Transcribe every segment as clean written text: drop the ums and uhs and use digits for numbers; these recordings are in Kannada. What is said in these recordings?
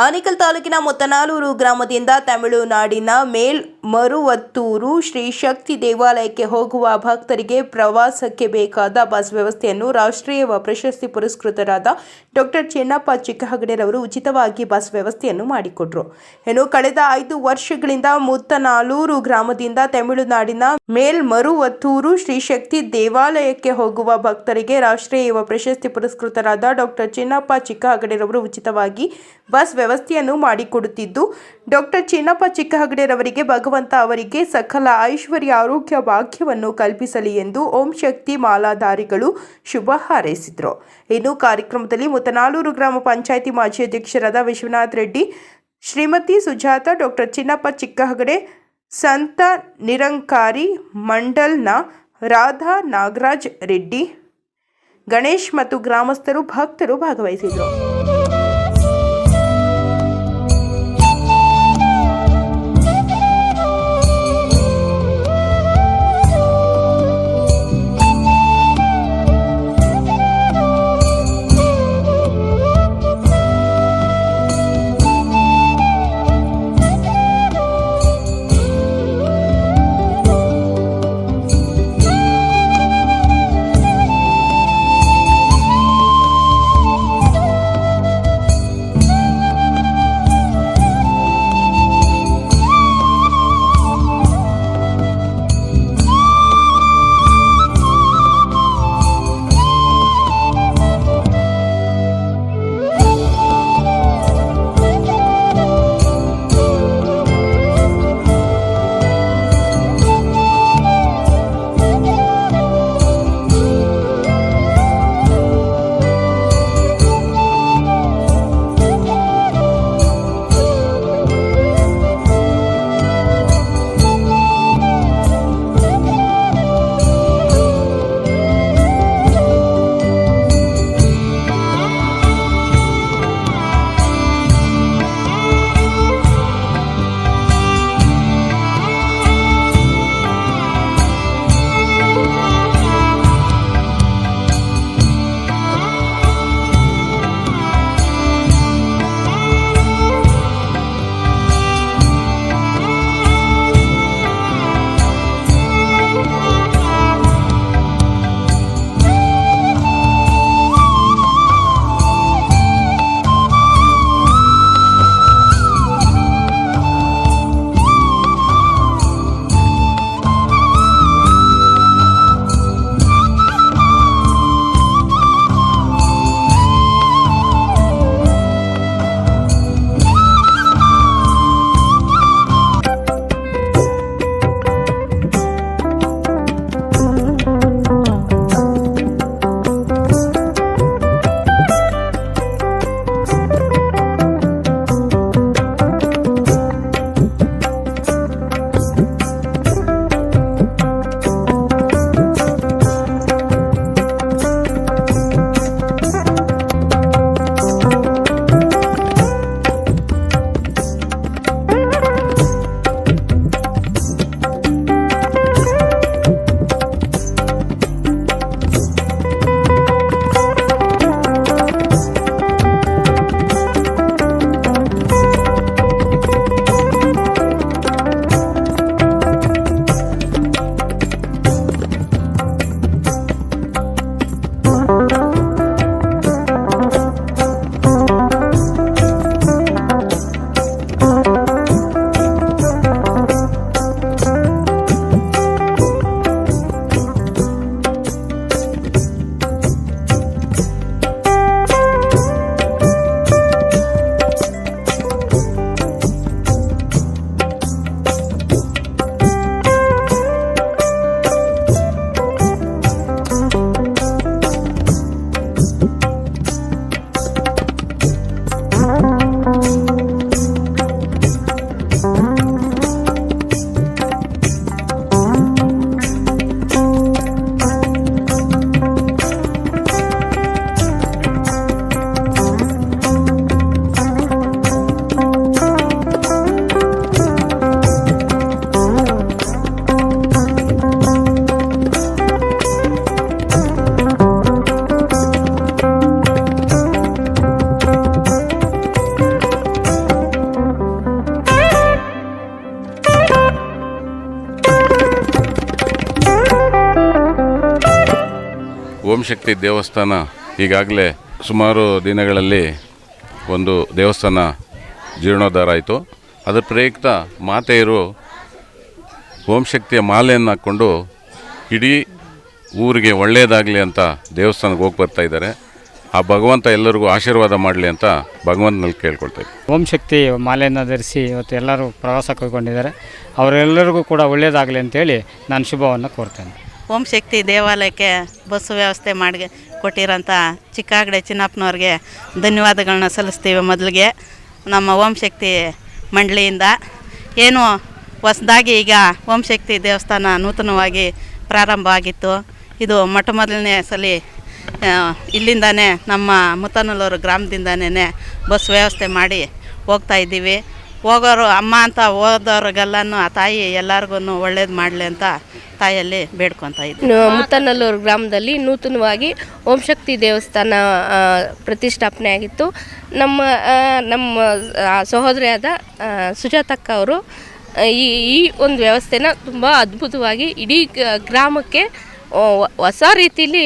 ಆನೇಕಲ್ ತಾಲೂಕಿನ ಮುತ್ತನಾಲೂರು ಗ್ರಾಮದಿಂದ ತಮಿಳುನಾಡಿನ ಮೇಲ್ಮರುವತ್ತೂರು ಶ್ರೀ ಶಕ್ತಿ ದೇವಾಲಯಕ್ಕೆ ಹೋಗುವ ಭಕ್ತರಿಗೆ ಪ್ರವಾಸಕ್ಕೆ ಬೇಕಾದ ಬಸ್ ವ್ಯವಸ್ಥೆಯನ್ನು ರಾಷ್ಟ್ರೀಯ ಪ್ರಶಸ್ತಿ ಪುರಸ್ಕೃತರಾದ ಡಾಕ್ಟರ್ ಚೆನ್ನಪ್ಪ ಚಿಕ್ಕಹಗಡೆರವರು ಉಚಿತವಾಗಿ ಬಸ್ ವ್ಯವಸ್ಥೆಯನ್ನು ಮಾಡಿಕೊಟ್ರು. ಇನ್ನು ಕಳೆದ 5 ವರ್ಷಗಳಿಂದ ಮುತ್ತನಾಲೂರು ಗ್ರಾಮದಿಂದ ತಮಿಳುನಾಡಿನ ಮೇಲ್ಮರುವತ್ತೂರು ಶ್ರೀ ಶಕ್ತಿ ದೇವಾಲಯಕ್ಕೆ ಹೋಗುವ ಭಕ್ತರಿಗೆ ರಾಷ್ಟ್ರೀಯ ಪ್ರಶಸ್ತಿ ಪುರಸ್ಕೃತರಾದ ಡಾಕ್ಟರ್ ಚೆನ್ನಪ್ಪ ಚಿಕ್ಕಹಗಡೆರವರು ಉಚಿತವಾಗಿ ಬಸ್ ವ್ಯವಸ್ಥೆಯನ್ನು ಮಾಡಿಕೊಡುತ್ತಿದ್ದು, ಡಾಕ್ಟರ್ ಚೆನ್ನಪ್ಪ ಚಿಕ್ಕಹಗಡೆರವರಿಗೆ ಭಗವಂತ ಅವರಿಗೆ ಸಕಲ ಐಶ್ವರ್ಯ ಆರೋಗ್ಯ ಭಾಗ್ಯವನ್ನು ಕಲ್ಪಿಸಲಿ ಎಂದು ಓಂ ಶಕ್ತಿ ಮಾಲಾಧಾರಿಗಳು ಶುಭ ಹಾರೈಸಿದರು. ಇನ್ನು ಕಾರ್ಯಕ್ರಮದಲ್ಲಿ ಮುತ್ತನಾಲೂರು ಗ್ರಾಮ ಪಂಚಾಯಿತಿ ಮಾಜಿ ಅಧ್ಯಕ್ಷರಾದ ವಿಶ್ವನಾಥ್ ರೆಡ್ಡಿ, ಶ್ರೀಮತಿ ಸುಜಾತ, ಡಾಕ್ಟರ್ ಚೆನ್ನಪ್ಪ ಚಿಕ್ಕಹಗಡೆ, ಸಂತ ನಿರಂಕಾರಿ ಮಂಡಲ್ನ ರಾಧಾ ನಾಗರಾಜ್ ರೆಡ್ಡಿ, ಗಣೇಶ್ ಮತ್ತು ಗ್ರಾಮಸ್ಥರು ಭಕ್ತರು ಭಾಗವಹಿಸಿದರು. ಓಂ ಶಕ್ತಿ ದೇವಸ್ಥಾನ ಈಗಾಗಲೇ ಸುಮಾರು ದಿನಗಳಲ್ಲಿ ಒಂದು ದೇವಸ್ಥಾನ ಜೀರ್ಣೋದ್ಧಾರ ಆಯಿತು. ಅದರ ಪ್ರಯುಕ್ತ ಮಾತೆಯರು ಓಂ ಶಕ್ತಿಯ ಮಾಲೆಯನ್ನು ಹಾಕ್ಕೊಂಡು ಇಡೀ ಊರಿಗೆ ಒಳ್ಳೆಯದಾಗಲಿ ಅಂತ ದೇವಸ್ಥಾನಕ್ಕೆ ಹೋಗಿ ಬರ್ತಾ ಇದ್ದಾರೆ. ಆ ಭಗವಂತ ಎಲ್ಲರಿಗೂ ಆಶೀರ್ವಾದ ಮಾಡಲಿ ಅಂತ ಭಗವಂತನಲ್ಲಿ ಕೇಳ್ಕೊಳ್ತಾ ಇದ್ದೀನಿ. ಓಂ ಶಕ್ತಿ ಮಾಲೆಯನ್ನು ಧರಿಸಿ ಇವತ್ತು ಎಲ್ಲರೂ ಪ್ರವಾಸ ಕೈಗೊಂಡಿದ್ದಾರೆ. ಅವರೆಲ್ಲರಿಗೂ ಕೂಡ ಒಳ್ಳೆಯದಾಗಲಿ ಅಂತೇಳಿ ನಾನು ಶುಭವನ್ನು ಕೋರ್ತೇನೆ. ಓಂ ಶಕ್ತಿ ದೇವಾಲಯಕ್ಕೆ ಬಸ್ ವ್ಯವಸ್ಥೆ ಮಾಡಿ ಕೊಟ್ಟಿರೋಂಥ ಚಿಕ್ಕಾಗಡೆ ಚಿನ್ನಪ್ಪನವ್ರಿಗೆ ಧನ್ಯವಾದಗಳನ್ನ ಸಲ್ಲಿಸ್ತೀವಿ. ಮೊದಲಿಗೆ ನಮ್ಮ ಓಂ ಶಕ್ತಿ ಮಂಡಳಿಯಿಂದ ಏನು ಹೊಸದಾಗಿ ಈಗ ಓಂ ಶಕ್ತಿ ದೇವಸ್ಥಾನ ನೂತನವಾಗಿ ಪ್ರಾರಂಭ ಆಗಿತ್ತು. ಇದು ಮೊಟ್ಟ ಮೊದಲನೇ ಸಲ ಇಲ್ಲಿಂದಾನೇ ನಮ್ಮ ಮುತ್ತನಲ್ಲೂರು ಗ್ರಾಮದಿಂದನೇ ಬಸ್ ವ್ಯವಸ್ಥೆ ಮಾಡಿ ಹೋಗ್ತಾ ಇದ್ದೀವಿ. ಹೋಗೋರು ಅಮ್ಮ ಅಂತ ಹೋದವ್ರಿಗೆಲ್ಲನೂ ಆ ತಾಯಿ ಎಲ್ಲರಿಗೂ ಒಳ್ಳೇದು ಮಾಡಲಿ ಅಂತ ತಾಯಿಯಲ್ಲಿ ಬೇಡ್ಕೊತಾ ಇದ್ದೀವಿ. ಮುತ್ತನಲ್ಲೂರು ಗ್ರಾಮದಲ್ಲಿ ನೂತನವಾಗಿ ಓಂ ಶಕ್ತಿ ದೇವಸ್ಥಾನ ಪ್ರತಿಷ್ಠಾಪನೆ ಆಗಿತ್ತು. ನಮ್ಮ ಸಹೋದರಿಯಾದ ಸುಜಾತಕ್ಕ ಅವರು ಈ ಒಂದು ವ್ಯವಸ್ಥೆನ ತುಂಬ ಅದ್ಭುತವಾಗಿ ಇಡೀ ಗ್ರಾಮಕ್ಕೆ ಹೊಸ ರೀತಿಯಲ್ಲಿ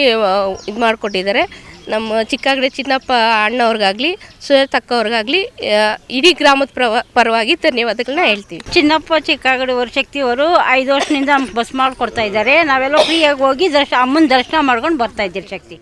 ಇದು ಮಾಡಿಕೊಟ್ಟಿದ್ದಾರೆ. ನಮ್ಮ ಚಿಕ್ಕಾಗಡೆ ಚಿನ್ನಪ್ಪ ಅಣ್ಣವ್ರಿಗಾಗಲಿ ಸುಜಾತಕ್ಕ ಅವ್ರಿಗಾಗಲಿ ಇಡೀ ಗ್ರಾಮದ ಪರವಾಗಿ ಧನ್ಯವಾದಗಳನ್ನ ಹೇಳ್ತೀವಿ. ಚಿನ್ನಪ್ಪ ಚಿಕ್ಕಾಗಡೆ ಶಕ್ತಿಯವರು 5 ವರ್ಷದಿಂದ ಬಸ್ ಮಾಡಿಕೊಡ್ತಾ ಇದ್ದಾರೆ. ನಾವೆಲ್ಲ ಫ್ರೀಯಾಗಿ ಹೋಗಿ ಅಮ್ಮನ ದರ್ಶನ ಮಾಡ್ಕೊಂಡು ಬರ್ತಾ ಇದ್ದೀರಿ ಶಕ್ತಿ.